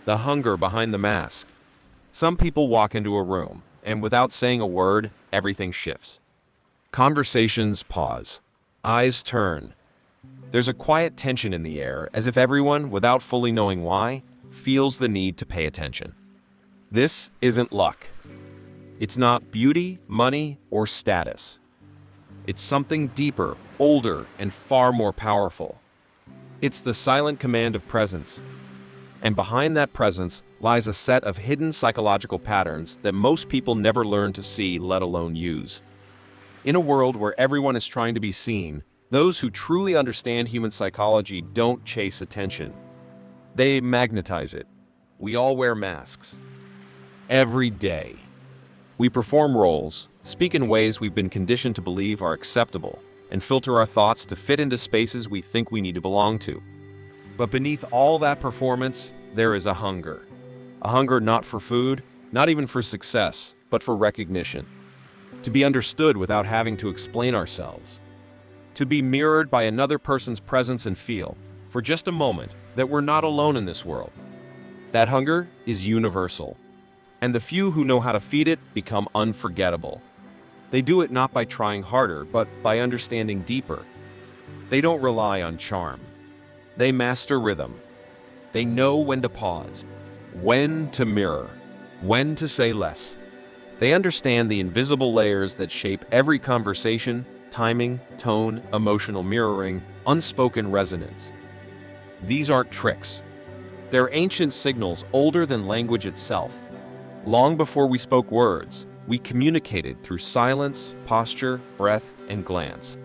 the hunger behind the mask. Some people walk into a room, and without saying a word, everything shifts. Conversations pause. Eyes turn. There's a quiet tension in the air, as if everyone, without fully knowing why, feels the need to pay attention. This isn't luck. It's not beauty, money, or status. It's something deeper, older, and far more powerful. It's the silent command of presence. And behind that presence lies a set of hidden psychological patterns that most people never learn to see, let alone use. In a world where everyone is trying to be seen, those who truly understand human psychology don't chase attention. They magnetize it. We all wear masks. Every day. We perform roles, speak in ways we've been conditioned to believe are acceptable, and filter our thoughts to fit into spaces we think we need to belong to. But beneath all that performance, there is a hunger. A hunger not for food, not even for success, but for recognition. To be understood without having to explain ourselves. To be mirrored by another person's presence and feel, for just a moment, that we're not alone in this world. That hunger is universal. And the few who know how to feed it become unforgettable. They do it not by trying harder, but by understanding deeper. They don't rely on charm. They master rhythm. They know when to pause, when to mirror, when to say less. They understand the invisible layers that shape every conversation, timing, tone, emotional mirroring, unspoken resonance. These aren't tricks. They're ancient signals older than language itself. Long before we spoke words, we communicated through silence, posture, breath, and glance.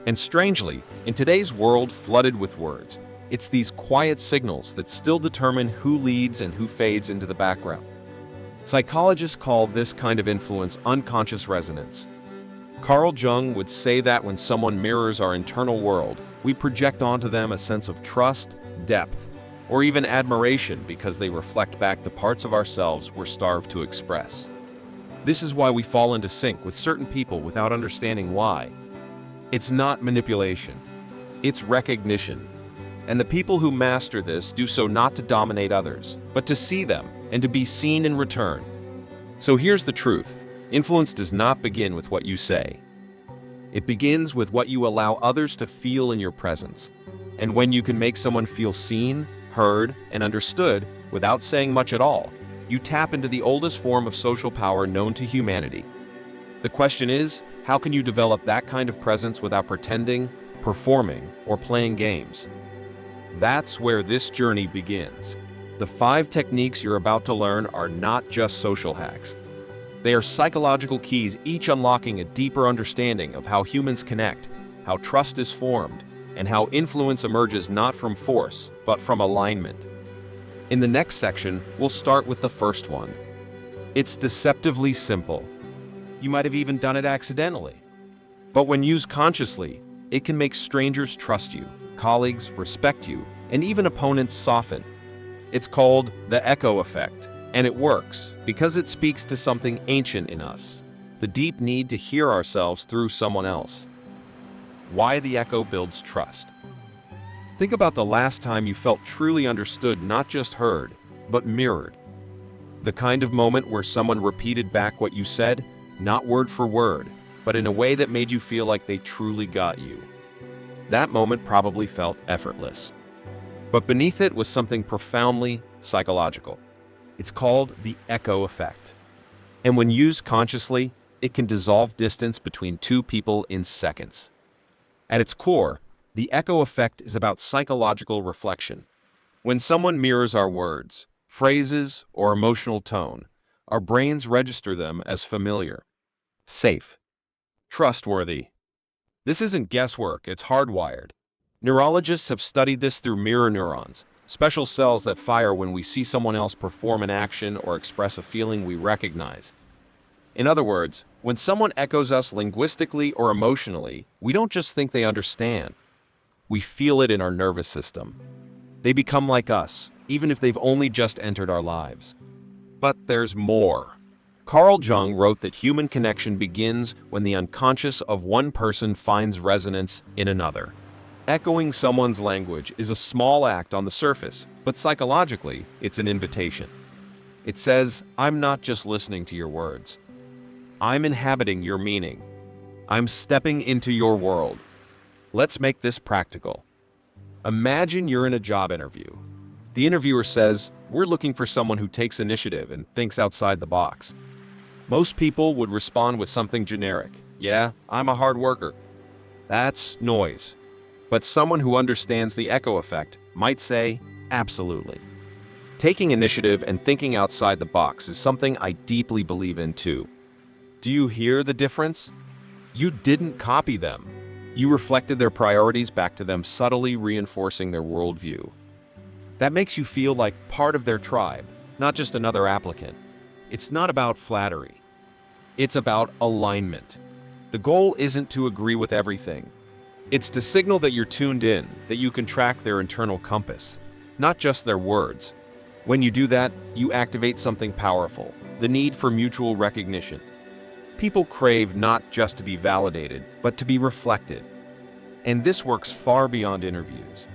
And strangely, in today's world flooded with words, it's these quiet signals that still determine who leads and who fades into the background. Psychologists call this kind of influence unconscious resonance. Carl Jung would say that when someone mirrors our internal world, we project onto them a sense of trust, depth, or even admiration because they reflect back the parts of ourselves we're starved to express. This is why we fall into sync with certain people without understanding why. It's not manipulation. It's recognition. And the people who master this do so not to dominate others, but to see them and to be seen in return. So here's the truth. Influence does not begin with what you say. It begins with what you allow others to feel in your presence. And when you can make someone feel seen, heard, and understood without saying much at all, you tap into the oldest form of social power known to humanity. The question is, how can you develop that kind of presence without pretending, performing, or playing games? That's where this journey begins. The 5 techniques you're about to learn are not just social hacks. They are psychological keys, each unlocking a deeper understanding of how humans connect, how trust is formed, and how influence emerges not from force, but from alignment. In the next section, we'll start with the first one. It's deceptively simple. You might have even done it accidentally. But when used consciously, it can make strangers trust you, colleagues respect you, and even opponents soften. It's called the echo effect, and it works because it speaks to something ancient in us, the deep need to hear ourselves through someone else. Why the echo builds trust. Think about the last time you felt truly understood, not just heard, but mirrored. The kind of moment where someone repeated back what you said, not word for word, but in a way that made you feel like they truly got you. That moment probably felt effortless. But beneath it was something profoundly psychological. It's called the echo effect. And when used consciously, it can dissolve distance between two people in seconds. At its core, the echo effect is about psychological reflection. When someone mirrors our words, phrases, or emotional tone, our brains register them as familiar, safe, trustworthy. This isn't guesswork, it's hardwired. Neurologists have studied this through mirror neurons, special cells that fire when we see someone else perform an action or express a feeling we recognize. In other words, when someone echoes us linguistically or emotionally, we don't just think they understand. We feel it in our nervous system. They become like us, even if they've only just entered our lives. But there's more. Carl Jung wrote that human connection begins when the unconscious of one person finds resonance in another. Echoing someone's language is a small act on the surface, But psychologically, it's an invitation. It says, I'm not just listening to your words. I'm inhabiting your meaning. I'm stepping into your world. Let's make this practical. Imagine you're in a job interview. The interviewer says, we're looking for someone who takes initiative and thinks outside the box. Most people would respond with something generic. Yeah, I'm a hard worker. That's noise. But someone who understands the echo effect might say, absolutely. Taking initiative and thinking outside the box is something I deeply believe in too. Do you hear the difference? You didn't copy them. You reflected their priorities back to them, subtly reinforcing their worldview. That makes you feel like part of their tribe, not just another applicant. It's not about flattery. It's about alignment. The goal isn't to agree with everything. It's to signal that you're tuned in, that you can track their internal compass, not just their words. When you do that, you activate something powerful, the need for mutual recognition. People crave not just to be validated, but to be reflected. And this works far beyond interviews.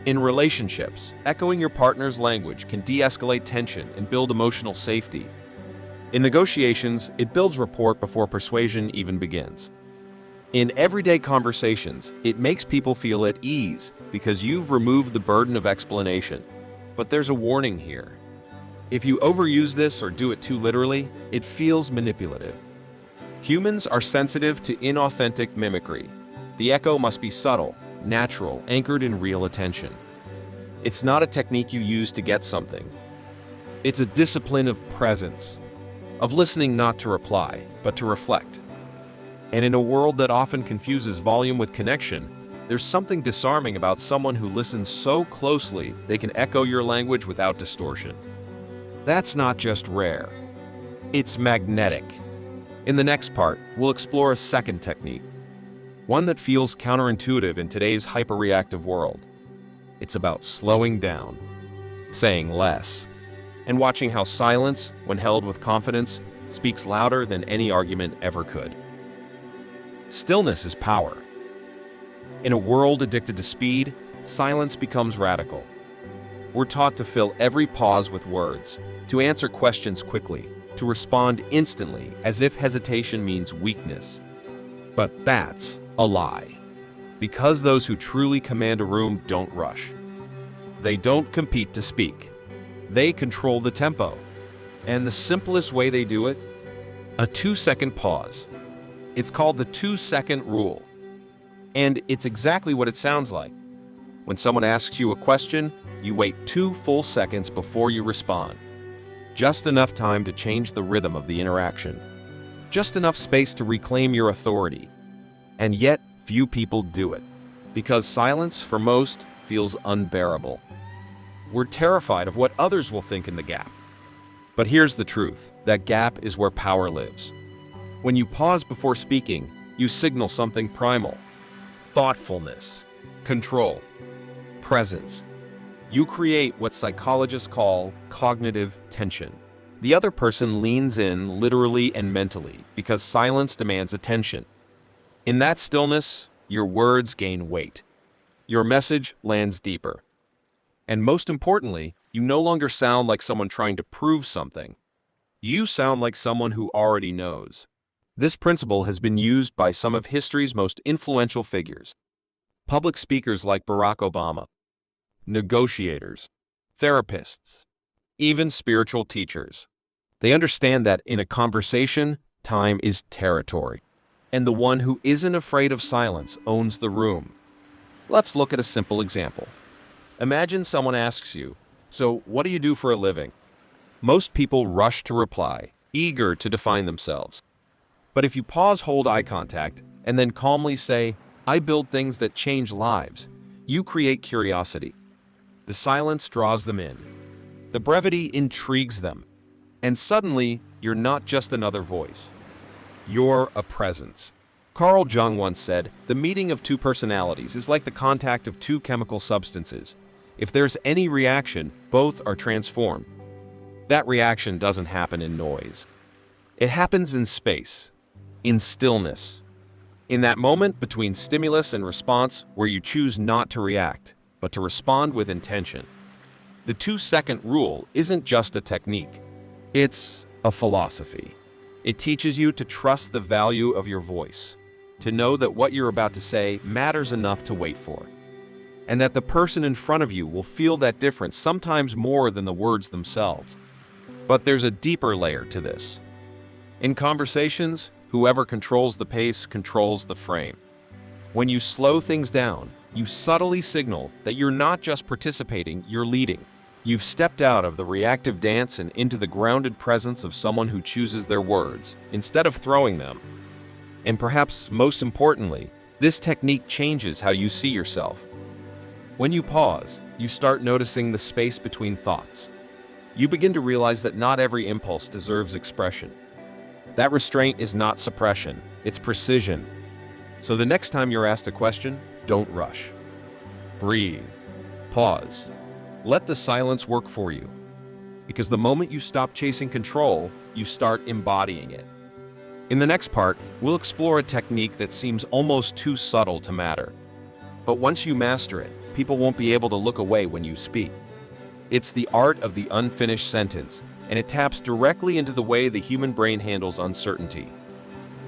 In relationships, echoing your partner's language can de-escalate tension and build emotional safety. In negotiations, it builds rapport before persuasion even begins. In everyday conversations, it makes people feel at ease because you've removed the burden of explanation. But there's a warning here. If you overuse this or do it too literally, it feels manipulative. Humans are sensitive to inauthentic mimicry. The echo must be subtle, natural, anchored in real attention. It's not a technique you use to get something. It's a discipline of presence, of listening not to reply, but to reflect. And in a world that often confuses volume with connection, there's something disarming about someone who listens so closely they can echo your language without distortion. That's not just rare. It's magnetic. In the next part, we'll explore a second technique, one that feels counterintuitive in today's hyperreactive world. It's about slowing down, saying less, and watching how silence, when held with confidence, speaks louder than any argument ever could. Stillness is power. In a world addicted to speed, silence becomes radical. We're taught to fill every pause with words, to answer questions quickly, to respond instantly as if hesitation means weakness. But that's a lie. Because those who truly command a room don't rush. They don't compete to speak. They control the tempo. And the simplest way they do it? A 2-second pause. It's called the 2-second rule. And it's exactly what it sounds like. When someone asks you a question, you wait 2 full seconds before you respond. Just enough time to change the rhythm of the interaction. Just enough space to reclaim your authority. And yet, few people do it. Because silence, for most, feels unbearable. We're terrified of what others will think in the gap. But here's the truth. That gap is where power lives. When you pause before speaking, you signal something primal. Thoughtfulness, control, presence. You create what psychologists call cognitive tension. The other person leans in literally and mentally because silence demands attention. In that stillness, your words gain weight. Your message lands deeper. And most importantly, you no longer sound like someone trying to prove something. You sound like someone who already knows. This principle has been used by some of history's most influential figures. Public speakers like Barack Obama, negotiators, therapists, even spiritual teachers. They understand that in a conversation, time is territory. And the one who isn't afraid of silence owns the room. Let's look at a simple example. Imagine someone asks you, "So what do you do for a living?" Most people rush to reply, eager to define themselves. But if you pause, hold eye contact, and then calmly say, "I build things that change lives," you create curiosity. The silence draws them in. The brevity intrigues them. And suddenly, you're not just another voice. You're a presence. Carl Jung once said, "The meeting of two personalities is like the contact of two chemical substances. If there's any reaction, both are transformed." That reaction doesn't happen in noise. It happens in space, in stillness. In that moment between stimulus and response where you choose not to react, but to respond with intention. The 2-second rule isn't just a technique. It's a philosophy. It teaches you to trust the value of your voice, to know that what you're about to say matters enough to wait for, and that the person in front of you will feel that difference sometimes more than the words themselves. But there's a deeper layer to this. In conversations, whoever controls the pace controls the frame. When you slow things down, you subtly signal that you're not just participating, you're leading. You've stepped out of the reactive dance and into the grounded presence of someone who chooses their words, instead of throwing them. And perhaps most importantly, this technique changes how you see yourself. When you pause, you start noticing the space between thoughts. You begin to realize that not every impulse deserves expression. That restraint is not suppression, it's precision. So the next time you're asked a question, don't rush. Breathe. Pause. Let the silence work for you. Because the moment you stop chasing control, you start embodying it. In the next part, we'll explore a technique that seems almost too subtle to matter. But once you master it, people won't be able to look away when you speak. It's the art of the unfinished sentence, and it taps directly into the way the human brain handles uncertainty.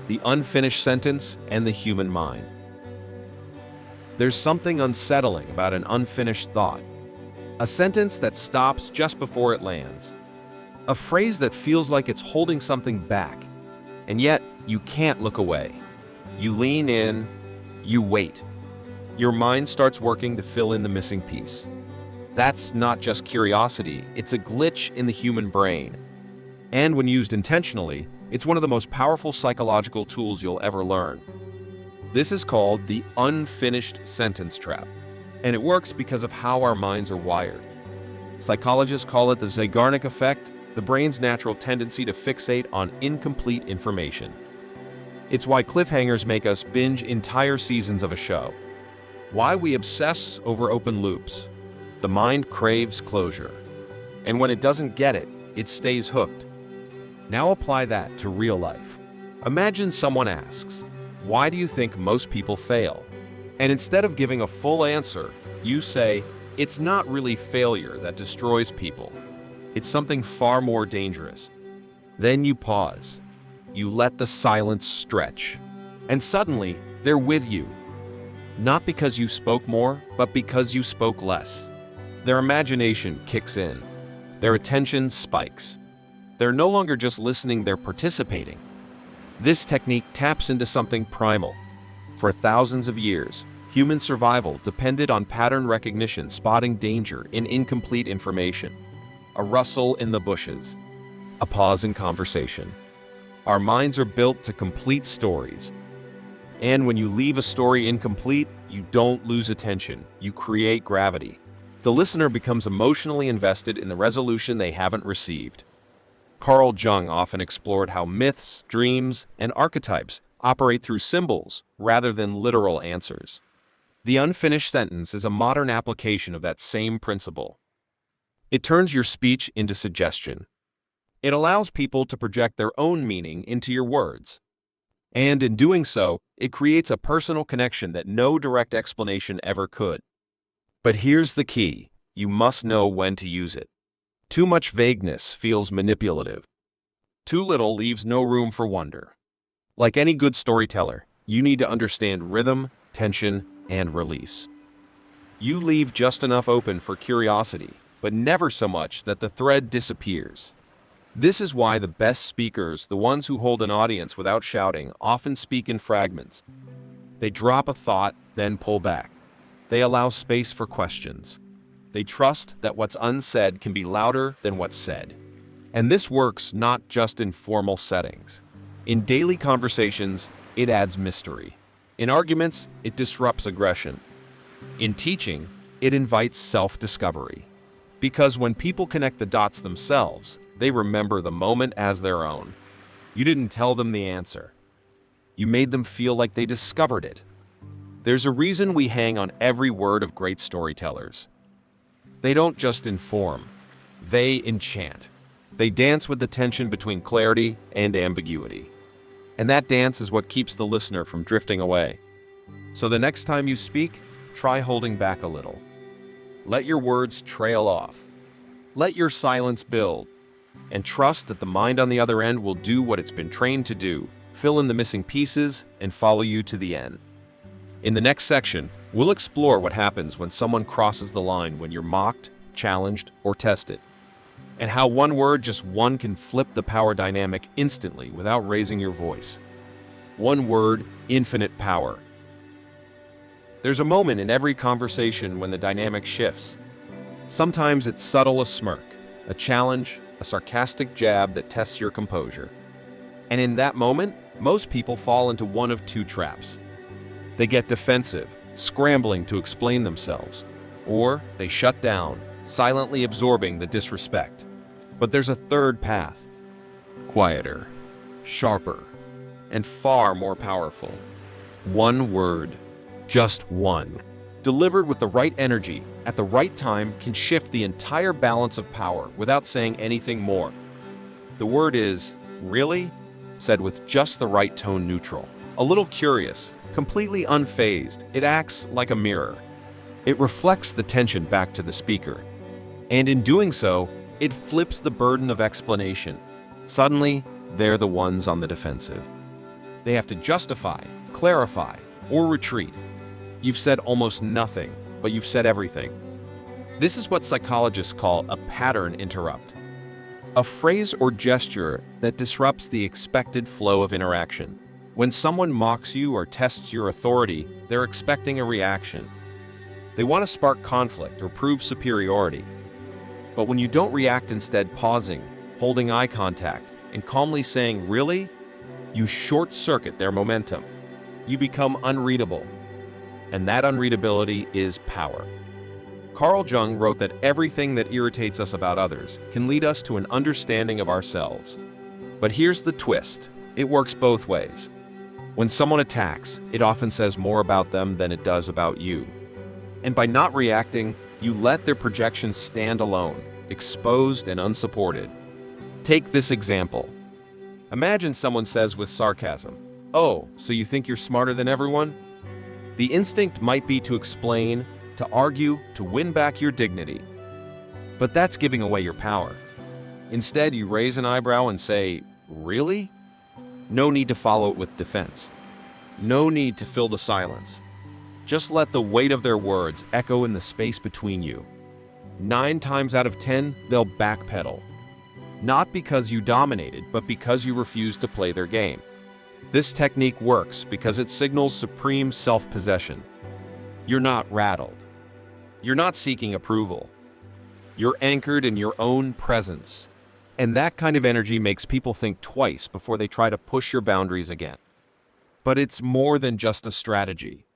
The unfinished sentence and the human mind. There's something unsettling about an unfinished thought. A sentence that stops just before it lands. A phrase that feels like it's holding something back. And yet, you can't look away. You lean in, you wait. Your mind starts working to fill in the missing piece. That's not just curiosity, it's a glitch in the human brain. And when used intentionally, it's one of the most powerful psychological tools you'll ever learn. This is called the unfinished sentence trap, and it works because of how our minds are wired. Psychologists call it the Zeigarnik effect, the brain's natural tendency to fixate on incomplete information. It's why cliffhangers make us binge entire seasons of a show. Why we obsess over open loops. The mind craves closure. And when it doesn't get it, it stays hooked. Now apply that to real life. Imagine someone asks, "Why do you think most people fail?" And instead of giving a full answer, you say, "It's not really failure that destroys people. It's something far more dangerous." Then you pause. You let the silence stretch. And suddenly, they're with you. Not because you spoke more, but because you spoke less. Their imagination kicks in. Their attention spikes. They're no longer just listening, they're participating. This technique taps into something primal. For thousands of years, human survival depended on pattern recognition, spotting danger in incomplete information. A rustle in the bushes. A pause in conversation. Our minds are built to complete stories. And when you leave a story incomplete, you don't lose attention, you create gravity. The listener becomes emotionally invested in the resolution they haven't received. Carl Jung often explored how myths, dreams, and archetypes operate through symbols rather than literal answers. The unfinished sentence is a modern application of that same principle. It turns your speech into suggestion. It allows people to project their own meaning into your words. And in doing so, it creates a personal connection that no direct explanation ever could. But here's the key. You must know when to use it. Too much vagueness feels manipulative. Too little leaves no room for wonder. Like any good storyteller, you need to understand rhythm, tension, and release. You leave just enough open for curiosity, but never so much that the thread disappears. This is why the best speakers, the ones who hold an audience without shouting, often speak in fragments. They drop a thought, then pull back. They allow space for questions. They trust that what's unsaid can be louder than what's said. And this works not just in formal settings. In daily conversations, it adds mystery. In arguments, it disrupts aggression. In teaching, it invites self-discovery. Because when people connect the dots themselves, they remember the moment as their own. You didn't tell them the answer. You made them feel like they discovered it. There's a reason we hang on every word of great storytellers. They don't just inform, they enchant. They dance with the tension between clarity and ambiguity. And that dance is what keeps the listener from drifting away. So the next time you speak, try holding back a little. Let your words trail off. Let your silence build, and trust that the mind on the other end will do what it's been trained to do, fill in the missing pieces, and follow you to the end. In the next section, we'll explore what happens when someone crosses the line when you're mocked, challenged, or tested, and how one word, just one, can flip the power dynamic instantly without raising your voice. One word, infinite power. There's a moment in every conversation when the dynamic shifts. Sometimes it's subtle, a smirk, a challenge, a sarcastic jab that tests your composure. And in that moment, most people fall into one of two traps. They get defensive, scrambling to explain themselves, or they shut down, silently absorbing the disrespect. But there's a third path. Quieter, sharper, and far more powerful. One word, just one, delivered with the right energy, at the right time, can shift the entire balance of power without saying anything more. The word is, really? Said with just the right tone, neutral. A little curious, completely unfazed, it acts like a mirror. It reflects the tension back to the speaker. And in doing so, it flips the burden of explanation. Suddenly, they're the ones on the defensive. They have to justify, clarify, or retreat. You've said almost nothing, but you've said everything. This is what psychologists call a pattern interrupt. A phrase or gesture that disrupts the expected flow of interaction. When someone mocks you or tests your authority, they're expecting a reaction. They want to spark conflict or prove superiority. But when you don't react, instead pausing, holding eye contact, and calmly saying, really, you short-circuit their momentum. You become unreadable. And that unreadability is power. Carl Jung wrote that everything that irritates us about others can lead us to an understanding of ourselves. But here's the twist. It works both ways. When someone attacks, it often says more about them than it does about you. And by not reacting, you let their projections stand alone, exposed and unsupported. Take this example. Imagine someone says with sarcasm, "Oh, so you think you're smarter than everyone?" The instinct might be to explain, to argue, to win back your dignity. But that's giving away your power. Instead, you raise an eyebrow and say, "Really?" No need to follow it with defense. No need to fill the silence. Just let the weight of their words echo in the space between you. 9 times out of 10, they'll backpedal. Not because you dominated, but because you refused to play their game. This technique works because it signals supreme self-possession. You're not rattled. You're not seeking approval. You're anchored in your own presence. And that kind of energy makes people think twice before they try to push your boundaries again. But it's more than just a strategy.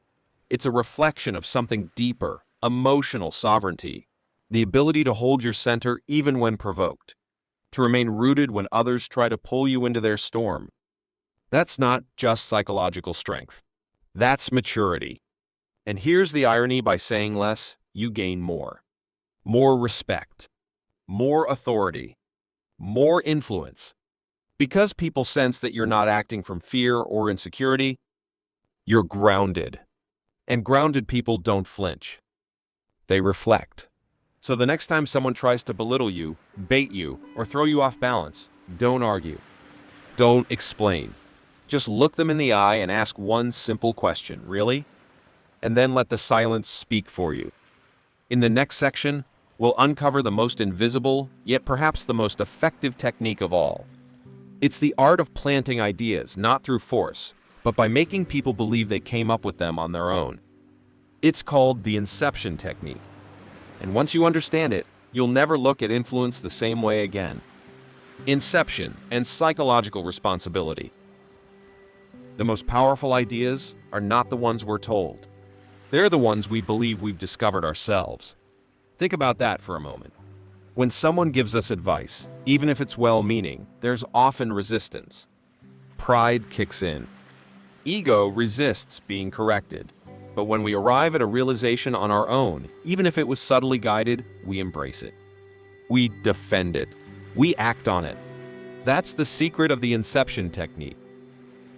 It's a reflection of something deeper, emotional sovereignty, the ability to hold your center even when provoked, to remain rooted when others try to pull you into their storm. That's not just psychological strength. That's maturity. And here's the irony: by saying less, you gain more. More respect, more authority, more influence. Because people sense that you're not acting from fear or insecurity, you're grounded. And grounded people don't flinch. They reflect. So the next time someone tries to belittle you, bait you, or throw you off balance, don't argue. Don't explain. Just look them in the eye and ask one simple question, really? And then let the silence speak for you. In the next section, we'll uncover the most invisible, yet perhaps the most effective technique of all. It's the art of planting ideas, not through force, but by making people believe they came up with them on their own. It's called the Inception technique. And once you understand it, you'll never look at influence the same way again. Inception and psychological responsibility. The most powerful ideas are not the ones we're told. They're the ones we believe we've discovered ourselves. Think about that for a moment. When someone gives us advice, even if it's well-meaning, there's often resistance. Pride kicks in. Ego resists being corrected. But when we arrive at a realization on our own, even if it was subtly guided, we embrace it. We defend it. We act on it. That's the secret of the Inception technique.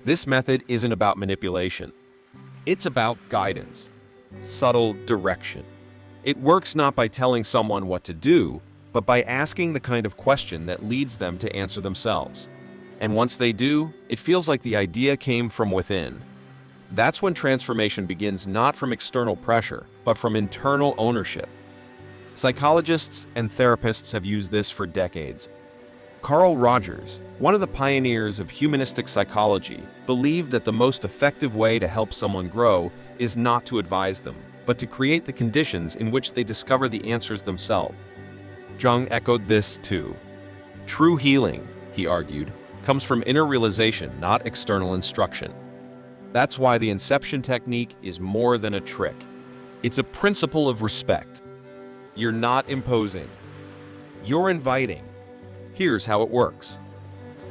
This method isn't about manipulation. It's about guidance, subtle direction. It works not by telling someone what to do, but by asking the kind of question that leads them to answer themselves. And once they do, it feels like the idea came from within. That's when transformation begins, not from external pressure, but from internal ownership. Psychologists and therapists have used this for decades. Carl Rogers, one of the pioneers of humanistic psychology, believed that the most effective way to help someone grow is not to advise them, but to create the conditions in which they discover the answers themselves. Jung echoed this too. True healing, he argued, comes from inner realization, not external instruction. That's why the Inception technique is more than a trick. It's a principle of respect. You're not imposing. You're inviting. Here's how it works.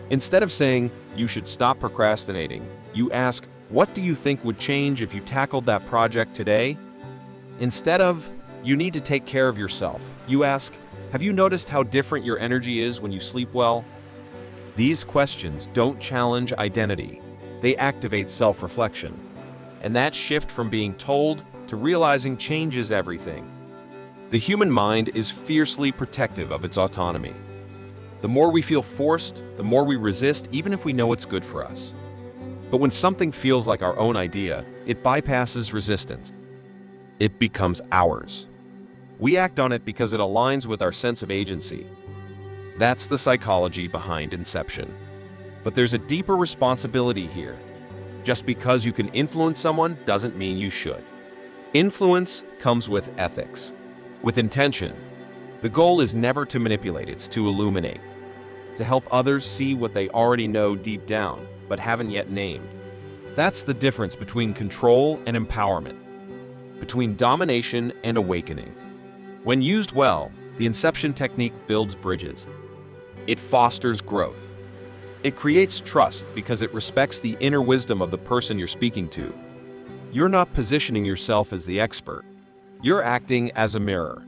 Instead of saying, you should stop procrastinating, you ask, what do you think would change if you tackled that project today? Instead of, you need to take care of yourself, you ask, have you noticed how different your energy is when you sleep well? These questions don't challenge identity. They activate self-reflection. And that shift from being told to realizing changes everything. The human mind is fiercely protective of its autonomy. The more we feel forced, the more we resist, even if we know it's good for us. But when something feels like our own idea, it bypasses resistance. It becomes ours. We act on it because it aligns with our sense of agency. That's the psychology behind Inception. But there's a deeper responsibility here. Just because you can influence someone doesn't mean you should. Influence comes with ethics, with intention. The goal is never to manipulate, it's to illuminate, to help others see what they already know deep down, but haven't yet named. That's the difference between control and empowerment, between domination and awakening. When used well, the Inception technique builds bridges. It fosters growth. It creates trust because it respects the inner wisdom of the person you're speaking to. You're not positioning yourself as the expert. You're acting as a mirror.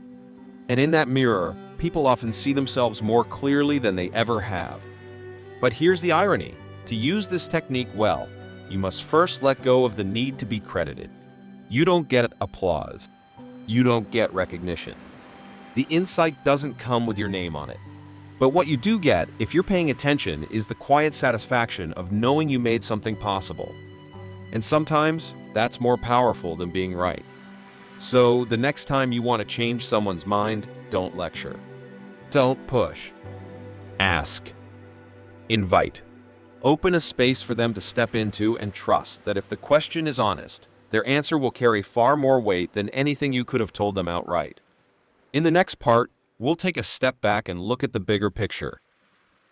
And in that mirror, people often see themselves more clearly than they ever have. But here's the irony. To use this technique well, you must first let go of the need to be credited. You don't get applause. You don't get recognition. The insight doesn't come with your name on it. But what you do get, if you're paying attention, is the quiet satisfaction of knowing you made something possible. And sometimes, that's more powerful than being right. So, the next time you want to change someone's mind, don't lecture. Don't push. Ask. Invite. Open a space for them to step into and trust that if the question is honest, their answer will carry far more weight than anything you could have told them outright. In the next part, we'll take a step back and look at the bigger picture.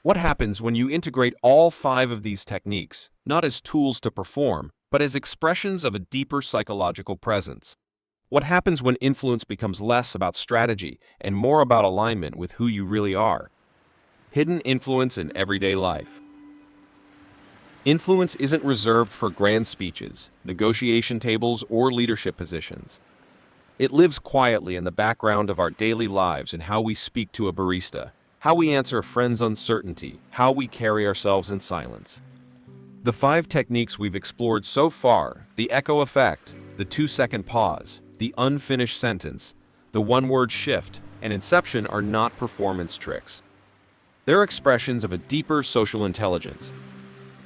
What happens when you integrate all 5 of these techniques, not as tools to perform, but as expressions of a deeper psychological presence? What happens when influence becomes less about strategy and more about alignment with who you really are? Hidden influence in everyday life. Influence isn't reserved for grand speeches, negotiation tables, or leadership positions. It lives quietly in the background of our daily lives in how we speak to a barista, how we answer a friend's uncertainty, how we carry ourselves in silence. The 5 techniques we've explored so far, the echo effect, the 2-second pause, the unfinished sentence, the one-word shift, and Inception are not performance tricks. They're expressions of a deeper social intelligence.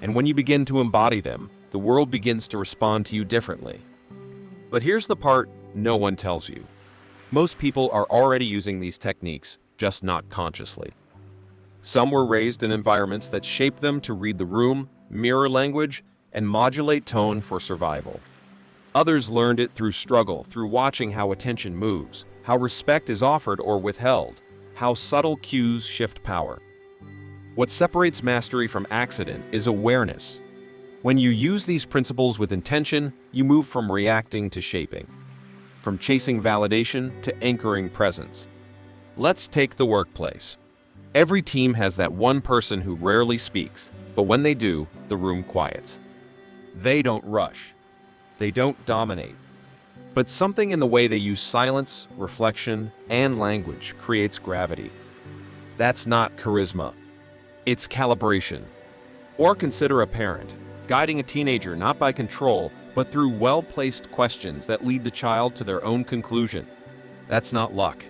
And when you begin to embody them, the world begins to respond to you differently. But here's the part no one tells you. Most people are already using these techniques, just not consciously. Some were raised in environments that shape them to read the room, mirror language, and modulate tone for survival. Others learned it through struggle, through watching how attention moves, how respect is offered or withheld, how subtle cues shift power. What separates mastery from accident is awareness. When you use these principles with intention, you move from reacting to shaping, from chasing validation to anchoring presence. Let's take the workplace. Every team has that one person who rarely speaks, but when they do, the room quiets. They don't rush. They don't dominate. But something in the way they use silence, reflection, and language creates gravity. That's not charisma. It's calibration. Or consider a parent, guiding a teenager not by control, but through well-placed questions that lead the child to their own conclusion. That's not luck.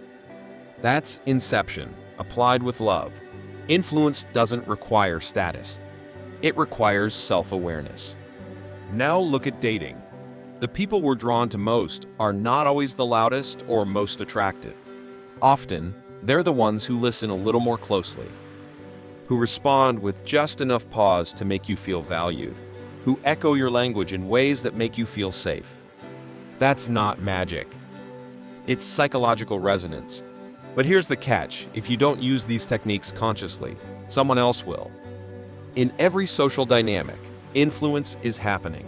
That's Inception, applied with love. Influence doesn't require status. It requires self-awareness. Now look at dating. The people we're drawn to most are not always the loudest or most attractive. Often, they're the ones who listen a little more closely, who respond with just enough pause to make you feel valued, who echo your language in ways that make you feel safe. That's not magic. It's psychological resonance. But here's the catch: if you don't use these techniques consciously, someone else will. In every social dynamic, influence is happening.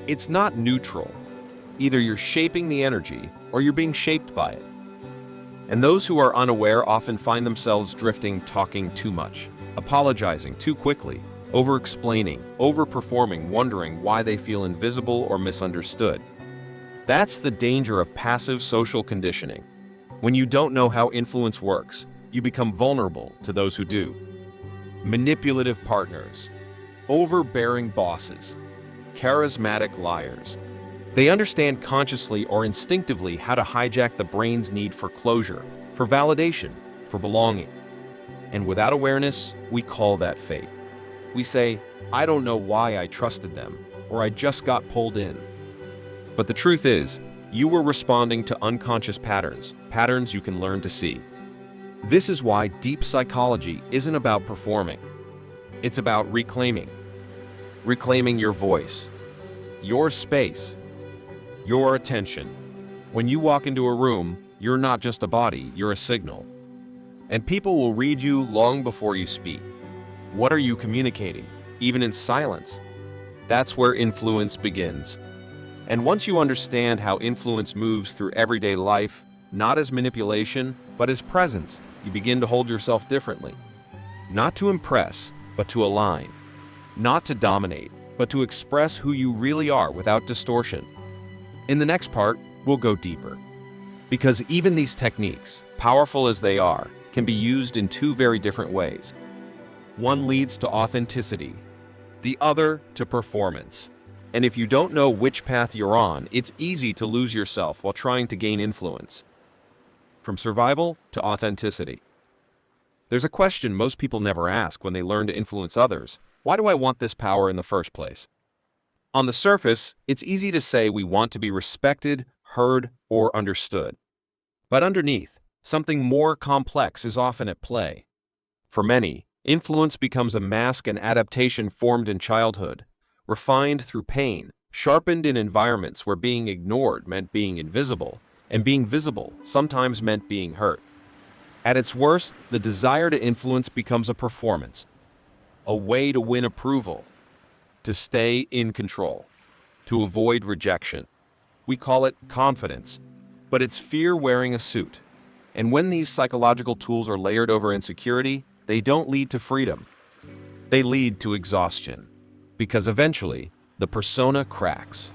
It's not neutral. Either you're shaping the energy or you're being shaped by it. And those who are unaware often find themselves drifting, talking too much, apologizing too quickly, over-explaining, over-performing, wondering why they feel invisible or misunderstood. That's the danger of passive social conditioning. When you don't know how influence works, you become vulnerable to those who do. Manipulative partners, overbearing bosses, charismatic liars. They understand consciously or instinctively how to hijack the brain's need for closure, for validation, for belonging. And without awareness, we call that fate. We say, "I don't know why I trusted them," or "I just got pulled in." But the truth is, you were responding to unconscious patterns, patterns you can learn to see. This is why deep psychology isn't about performing. It's about reclaiming. Reclaiming your voice, your space, your attention. When you walk into a room, you're not just a body, you're a signal. And people will read you long before you speak. What are you communicating, even in silence? That's where influence begins. And once you understand how influence moves through everyday life, not as manipulation, but as presence, you begin to hold yourself differently. Not to impress, but to align. Not to dominate, but to express who you really are without distortion. In the next part, we'll go deeper. Because even these techniques, powerful as they are, can be used in two very different ways. One leads to authenticity, the other to performance. And if you don't know which path you're on, it's easy to lose yourself while trying to gain influence. From survival to authenticity. There's a question most people never ask when they learn to influence others. Why do I want this power in the first place? On the surface, it's easy to say we want to be respected, heard, or understood. But underneath, something more complex is often at play. For many, influence becomes a mask and adaptation formed in childhood, refined through pain, sharpened in environments where being ignored meant being invisible, and being visible sometimes meant being hurt. At its worst, the desire to influence becomes a performance, a way to win approval, to stay in control, to avoid rejection. We call it confidence, but it's fear wearing a suit. And when these psychological tools are layered over insecurity, they don't lead to freedom. They lead to exhaustion. Because eventually, the persona cracks.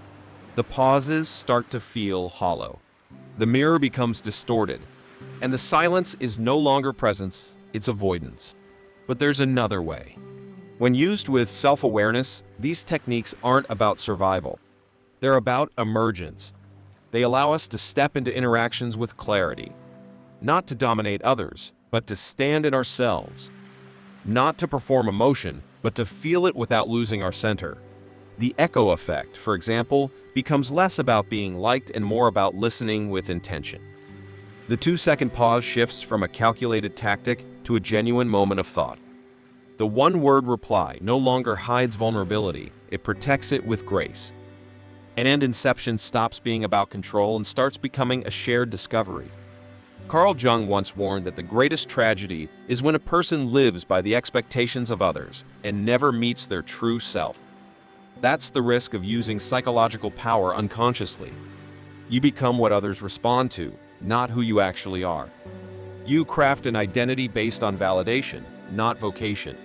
The pauses start to feel hollow. The mirror becomes distorted. And the silence is no longer presence, it's avoidance. But there's another way. When used with self-awareness, these techniques aren't about survival. They're about emergence. They allow us to step into interactions with clarity. Not to dominate others, but to stand in ourselves. Not to perform emotion, but to feel it without losing our center. The echo effect, for example, becomes less about being liked and more about listening with intention. The 2-second pause shifts from a calculated tactic to a genuine moment of thought. The one-word reply no longer hides vulnerability, it protects it with grace. And Inception stops being about control and starts becoming a shared discovery. Carl Jung once warned that the greatest tragedy is when a person lives by the expectations of others and never meets their true self. That's the risk of using psychological power unconsciously. You become what others respond to, not who you actually are. You craft an identity based on validation, not vocation.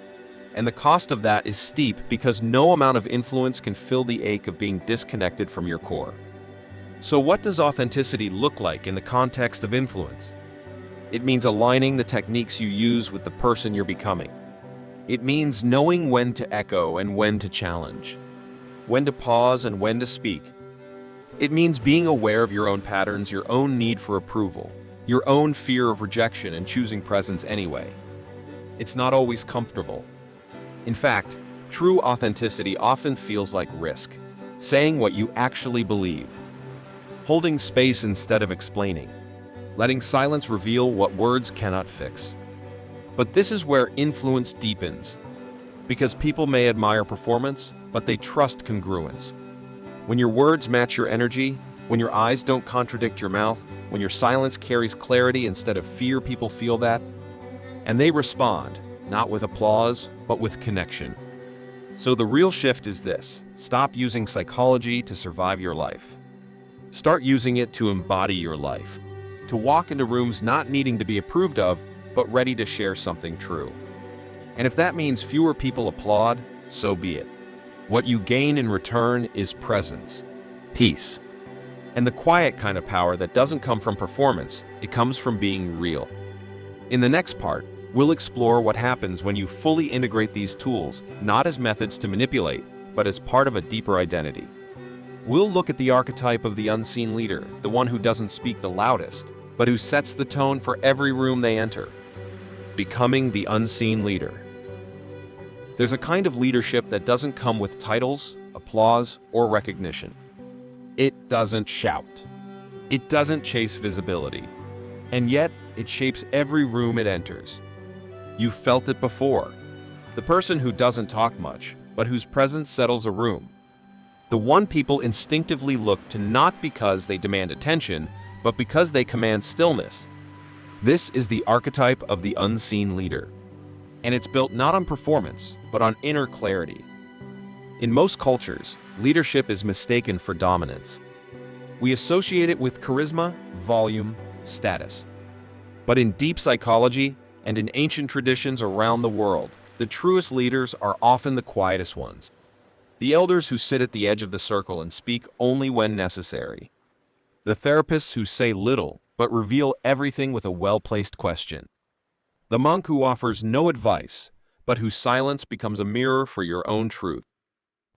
And the cost of that is steep because no amount of influence can fill the ache of being disconnected from your core. So what does authenticity look like in the context of influence? It means aligning the techniques you use with the person you're becoming. It means knowing when to echo and when to challenge, when to pause and when to speak. It means being aware of your own patterns, your own need for approval, your own fear of rejection and choosing presence anyway. It's not always comfortable. In fact, true authenticity often feels like risk, saying what you actually believe, holding space instead of explaining, letting silence reveal what words cannot fix. But this is where influence deepens, because people may admire performance, but they trust congruence. When your words match your energy, when your eyes don't contradict your mouth, when your silence carries clarity instead of fear, people feel that. And they respond, not with applause, but with connection. So the real shift is this: stop using psychology to survive your life. Start using it to embody your life, to walk into rooms not needing to be approved of, but ready to share something true. And if that means fewer people applaud, so be it. What you gain in return is presence, peace, and the quiet kind of power that doesn't come from performance, it comes from being real. In the next part, we'll explore what happens when you fully integrate these tools, not as methods to manipulate, but as part of a deeper identity. We'll look at the archetype of the unseen leader, the one who doesn't speak the loudest, but who sets the tone for every room they enter. Becoming the unseen leader. There's a kind of leadership that doesn't come with titles, applause, or recognition. It doesn't shout. It doesn't chase visibility. And yet, it shapes every room it enters. You've felt it before. The person who doesn't talk much, but whose presence settles a room. The one people instinctively look to not because they demand attention, but because they command stillness. This is the archetype of the unseen leader. And it's built not on performance, but on inner clarity. In most cultures, leadership is mistaken for dominance. We associate it with charisma, volume, status. But in deep psychology and in ancient traditions around the world, the truest leaders are often the quietest ones. The elders who sit at the edge of the circle and speak only when necessary. The therapists who say little but reveal everything with a well-placed question. The monk who offers no advice, but whose silence becomes a mirror for your own truth.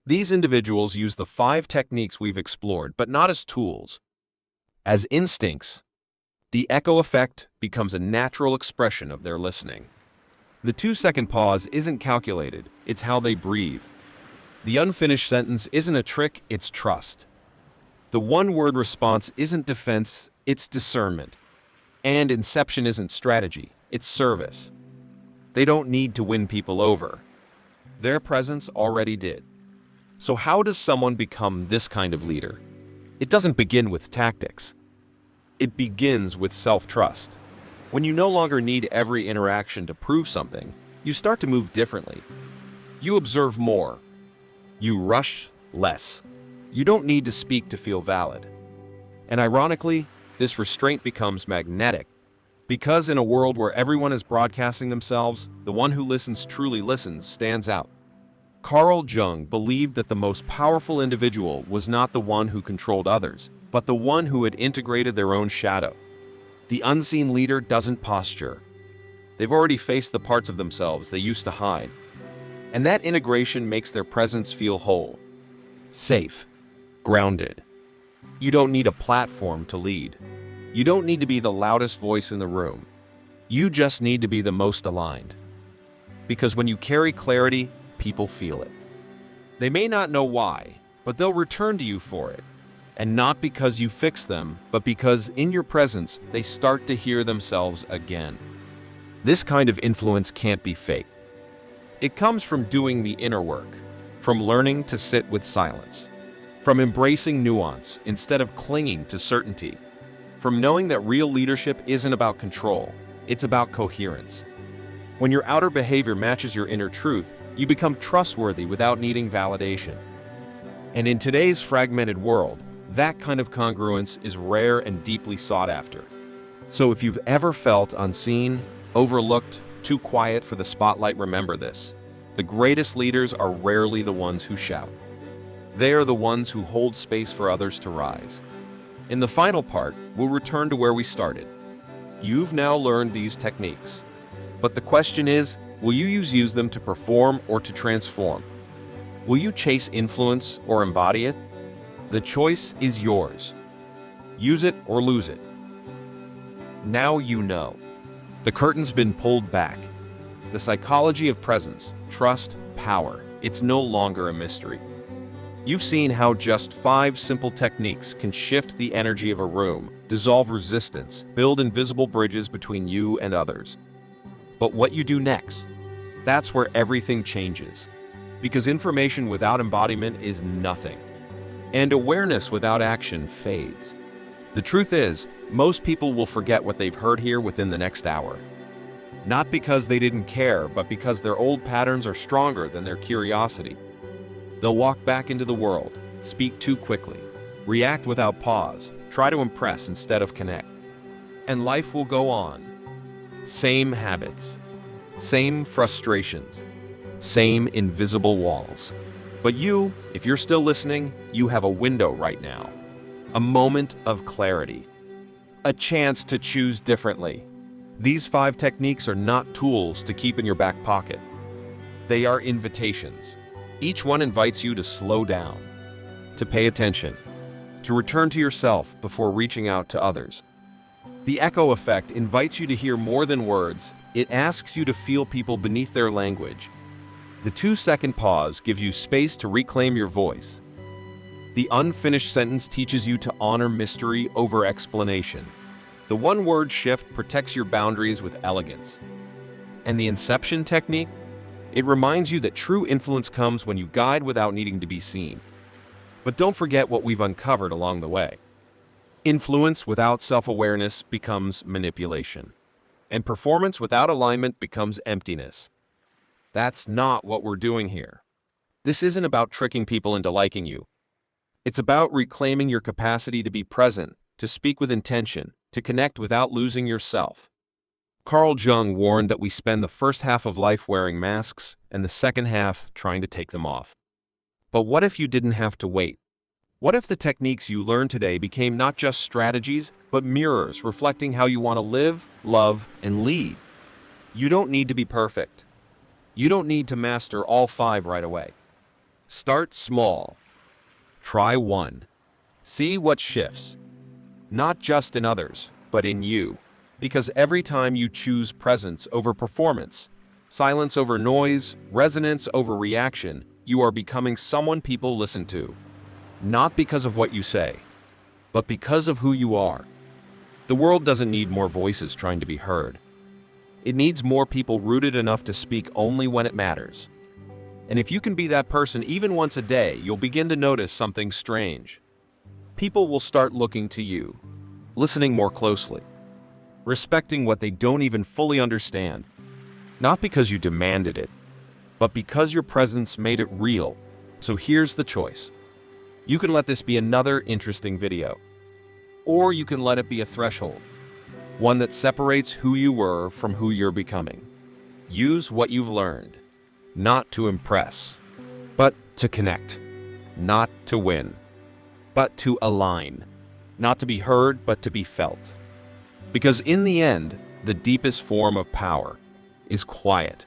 These individuals use the 5 techniques we've explored, but not as tools, as instincts. The echo effect becomes a natural expression of their listening. The 2-second pause isn't calculated, it's how they breathe. The unfinished sentence isn't a trick, it's trust. The one-word response isn't defense, it's discernment. And Inception isn't strategy, it's service. They don't need to win people over. Their presence already did. So how does someone become this kind of leader? It doesn't begin with tactics. It begins with self-trust. When you no longer need every interaction to prove something, you start to move differently. You observe more. You rush less. You don't need to speak to feel valid. And ironically, this restraint becomes magnetic. Because in a world where everyone is broadcasting themselves, the one who listens truly listens stands out. Carl Jung believed that the most powerful individual was not the one who controlled others, but the one who had integrated their own shadow. The unseen leader doesn't posture. They've already faced the parts of themselves they used to hide. And that integration makes their presence feel whole, safe, grounded. You don't need a platform to lead. You don't need to be the loudest voice in the room. You just need to be the most aligned. Because when you carry clarity, people feel it. They may not know why, but they'll return to you for it. And not because you fix them, but because in your presence, they start to hear themselves again. This kind of influence can't be fake. It comes from doing the inner work, from learning to sit with silence, from embracing nuance instead of clinging to certainty, from knowing that real leadership isn't about control, it's about coherence. When your outer behavior matches your inner truth, you become trustworthy without needing validation. And in today's fragmented world, that kind of congruence is rare and deeply sought after. So if you've ever felt unseen, overlooked, too quiet for the spotlight, remember this. The greatest leaders are rarely the ones who shout. They are the ones who hold space for others to rise. In the final part, we'll return to where we started. You've now learned these techniques. But the question is, will you use them to perform or to transform? Will you chase influence or embody it? The choice is yours. Use it or lose it. Now you know. The curtain's been pulled back. The psychology of presence, trust, power, it's no longer a mystery. You've seen how just 5 simple techniques can shift the energy of a room, dissolve resistance, build invisible bridges between you and others. But what you do next, that's where everything changes. Because information without embodiment is nothing. And awareness without action fades. The truth is, most people will forget what they've heard here within the next hour. Not because they didn't care, but because their old patterns are stronger than their curiosity. They'll walk back into the world, speak too quickly, react without pause, try to impress instead of connect. And life will go on. Same habits, same frustrations, same invisible walls. But you, if you're still listening, you have a window right now. A moment of clarity. A chance to choose differently. These 5 techniques are not tools to keep in your back pocket. They are invitations. Each one invites you to slow down, to pay attention, to return to yourself before reaching out to others. The echo effect invites you to hear more than words. It asks you to feel people beneath their language. The 2-second pause gives you space to reclaim your voice. The unfinished sentence teaches you to honor mystery over explanation. The 1-word shift protects your boundaries with elegance. And the Inception technique? It reminds you that true influence comes when you guide without needing to be seen. But don't forget what we've uncovered along the way. Influence without self-awareness becomes manipulation. And performance without alignment becomes emptiness. That's not what we're doing here. This isn't about tricking people into liking you. It's about reclaiming your capacity to be present, to speak with intention, to connect without losing yourself. Carl Jung warned that we spend the first half of life wearing masks and the second half trying to take them off. But what if you didn't have to wait? What if the techniques you learned today became not just strategies, but mirrors reflecting how you want to live, love, and lead? You don't need to be perfect. You don't need to master all 5 right away. Start small. Try 1. See what shifts. Not just in others, but in you. Because every time you choose presence over performance, silence over noise, resonance over reaction, you are becoming someone people listen to. Not because of what you say, but because of who you are. The world doesn't need more voices trying to be heard. It needs more people rooted enough to speak only when it matters. And if you can be that person even once a day, you'll begin to notice something strange. People will start looking to you, listening more closely, respecting what they don't even fully understand. Not because you demanded it, but because your presence made it real. So here's the choice. You can let this be another interesting video. Or you can let it be a threshold. One that separates who you were from who you're becoming. Use what you've learned, not to impress, but to connect. Not to win, but to align. Not to be heard, but to be felt. Because in the end, the deepest form of power is quiet.